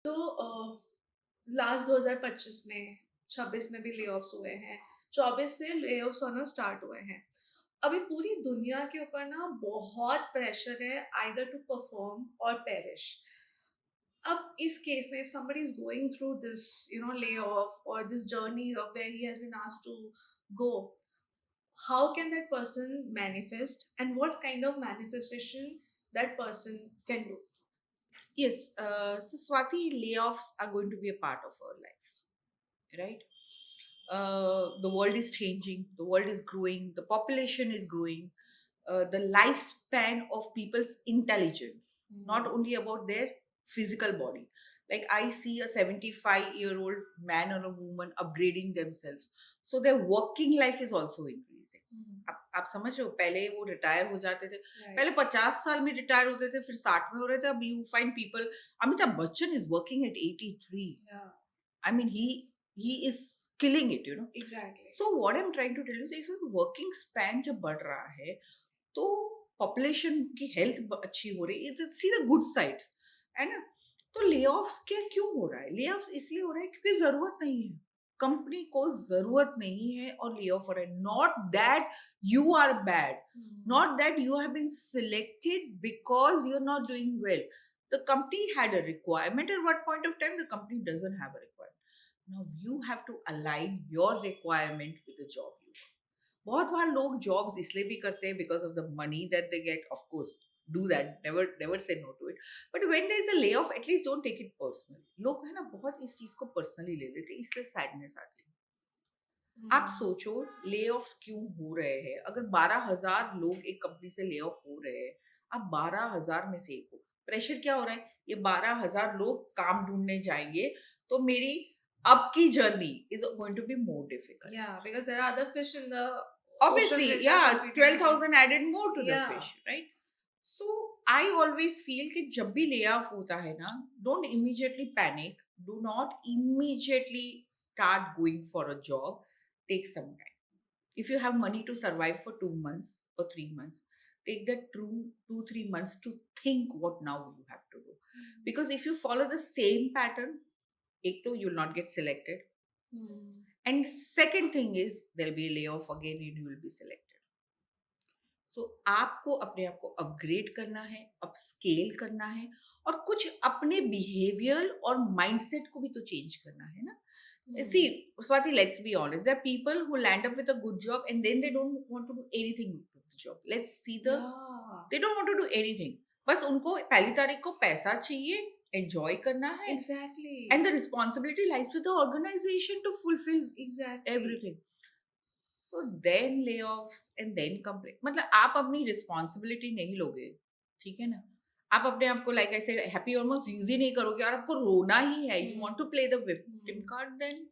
तो लास्ट 2025 में 26 में भी ले हुए हैं, 24 से ले होना स्टार्ट हुए हैं। अभी पूरी दुनिया के ऊपर ना बहुत प्रेशर है आइदर टू परफॉर्म और पेरिश। अब इस केस में if somebody is going through this layoff or this journey of where he has been asked to go, how can that person manifest and what kind of manifestation that person can do? Yes, so Swati, layoffs are going to be a part of our lives, right? The world is changing, the world is growing, the population is growing, the lifespan of people's intelligence, not Hmm. only about their physical body. Like I see a 75-year-old man or a woman upgrading themselves. So their working life is also increasing. Hmm. आप समझ रहे हो, पहले वो retire हो जाते थे, Right. पहले 50 साल में रिटायर होते थे, फिर 60 में हो रहे थे. अब you find people, Amitabh Bachchan is working at 83. Yeah. I mean, he is killing it, you know. Exactly. So what I'm trying to tell you is, if your working span जब बढ़ रहा है, तो पॉपुलेशन की हेल्थ अच्छी हो रही है. सी द गुड साइड, है ना. तो ले ऑफ्स क्या क्यों हो रहा है? ले ऑफ्स इसलिए हो रहा है क्योंकि जरूरत नहीं है. कंपनी को जरूरत नहीं है और ले ऑफ हो रहा है. Not that you are bad, Hmm. not that you have been selected because you're not doing well. The company had a requirement. At what point of time the company doesn't have a requirement? Now you have to align your requirement with the job you want. बहुत बार लोग jobs इसलिए भी करते हैं because of the money that they get. Of course do that, never say no to it. But when there is a layoff, at least don't take it personally. लोग है ना बहुत इस चीज को पर्सनली ले लेते हैं, इसलिए सैडनेस आती है. आप Hmm. सोचो ले ऑफ्स क्यों हो रहे हैं. अगर 12,000 लोग एक कंपनी से ले ऑफ हो रहे हैं, आप 12,000 में से एक हो. प्रेशर क्या हो रहा है? ये 12,000 लोग काम ढूंढने जाएंगे, तो मेरी अब की journey is going to be more difficult. Yeah, because there are other fish in the ocean Obviously, which are yeah, competing with me. 12,000 added more to the Yeah. fish, right? So I always feel कि जब भी lay off होता है ना, don't immediately panic. Do not immediately start going for a job. Take some time. If you have money to survive for 2 months or 3 months, take that 2, 3 months to think what now you have to do. Because if you follow the same pattern, एक तो you will not get selected. Hmm. And second thing is there'll be a layoff again and you will be selected. सो आपको अपने आप को upgrade करना है, upscale करना है, और कुछ अपने बिहेवियर और माइंडसेट को भी तो चेंज करना है ना. See Hmm. Swati, let's be honest, there are people who land up with a good job and then they don't want to do anything with the job. Let's see the, Yeah. They don't want to do anything. बस उनको पहली तारीख को पैसा चाहिए, enjoy करना है, Exactly. And the responsibility lies with the organisation to fulfil Exactly. Everything. So then layoffs and then complain. मतलब आप अपनी रिस्पॉन्सिबिलिटी नहीं लोगे, ठीक है ना? आप अपने आप को, like I said, happy almost use ही नहीं करोगे और आपको रोना ही है, you want Hmm. To play the victim Hmm. Card, then